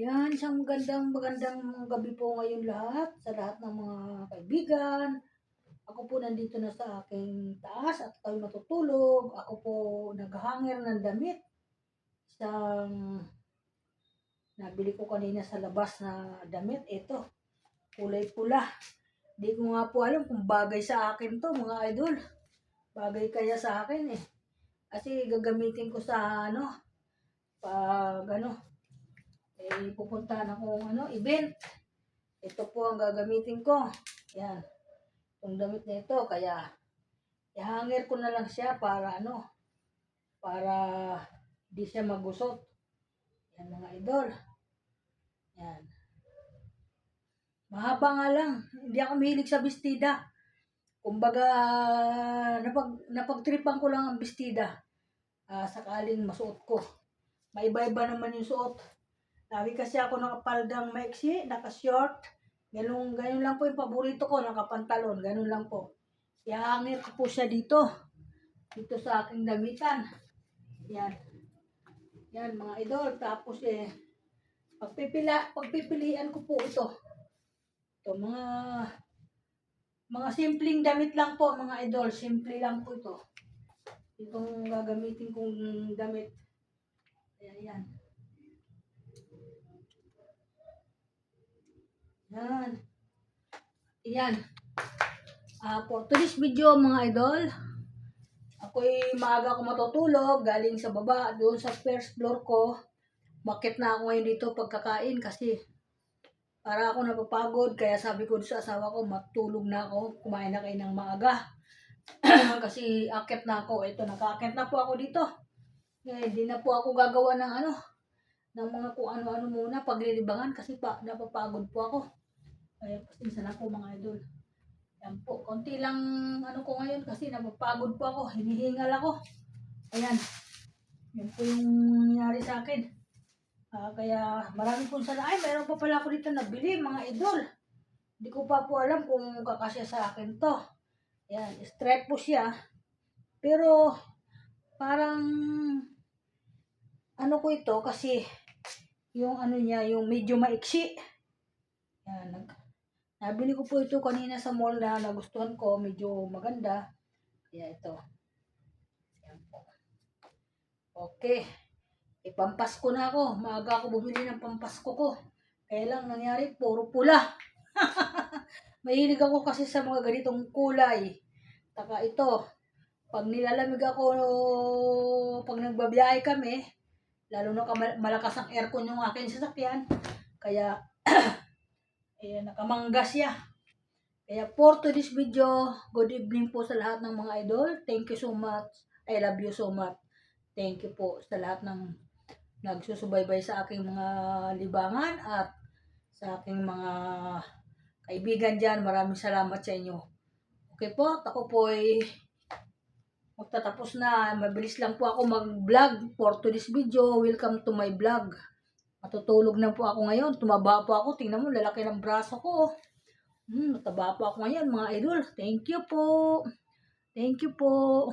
Yan, isang magandang gabi po ngayon lahat, sa lahat ng mga kaibigan. Ako po nandito na sa aking taas at ako'y matutulog. Ako po naghahanger ng damit. Isang nabili ko kanina sa labas na damit. Ito, kulay pula. Di ko nga po alam kung bagay sa akin to, mga idol. Bagay kaya sa akin eh. Kasi gagamitin ko sa pag pupuntahan akong event. Ito po ang gagamitin ko. Yan. Itong damit na ito. Kaya, i-hanger ko na lang siya para para di siya magusot. Yan mga idol. Yan. Mahaba nga lang. Hindi ako mahilig sa bestida. Kumbaga, napagtripan ko lang ang bestida. Sakaling masuot ko. Maiba-iba naman yung suot. Lagi kasi ako nakapaldang maiksi, naka-short. Ganun lang po yung paborito ko, nakapantalon. Ganun lang po. I-hanger ko po siya dito. Dito sa aking damitan. Yan. Yan mga idol. Tapos pagpipilian ko po ito. Ito mga simpleng damit lang po mga idol. Simple lang po ito. Itong gagamitin kong damit. Ayan. Yan. Ayan. For today's video mga idol, ako'y maaga ako matutulog galing sa baba doon sa first floor ko. Bakit na ako ngayon dito pagkakain kasi para ako napapagod. Kaya sabi ko sa asawa ko, matulog na ako, kumain na kayo ng maaga. Kasi akit na ako. Ito, nakaakit na po ako dito. Hindi na po ako gagawa ng ng mga kung ano-ano muna paglilibangan kasi napapagod po ako. Kaya pasensya na po mga idol. Yan po, konti lang ko ngayon kasi napapagod po ako, hinihingal ako. Ayan, yan po yung nangyari sa akin. Kaya marami pong sana. Ay, meron pa pala ako dito nabili mga idol. Hindi ko pa po alam kung kakasya sa akin to. Ayan, straight po siya. Pero parang ko ito kasi yung niya, yung medyo maiksi. Yan, nabili ko po ito kanina sa mall na nagustuhan ko, medyo maganda. Kaya ito. Yan po. Okay. Pampasko na ako. Maaga ako bumili ng pampasko ko. Kaya lang nangyari, puro pula. Mahilig ako kasi sa mga ganitong kulay. Taka ito, pag nilalamig ako, pag nagbabiyahe kami, lalo na malakas ang aircon yung aking sasakyan, kaya nakamangga siya. Kaya for today's video, good evening po sa lahat ng mga idol. Thank you so much. I love you so much. Thank you po sa lahat ng nagsusubaybay sa aking mga libangan at sa aking mga kaibigan dyan. Maraming salamat sa inyo. Okay po, ako po ay magtatapos na. Mabilis lang po ako mag-vlog for today's video. Welcome to my vlog. Matutulog na po ako ngayon. Tumaba po ako. Tingnan mo, lalaki ng braso ko. Mataba po ako ngayon mga idol. Thank you po. Thank you po.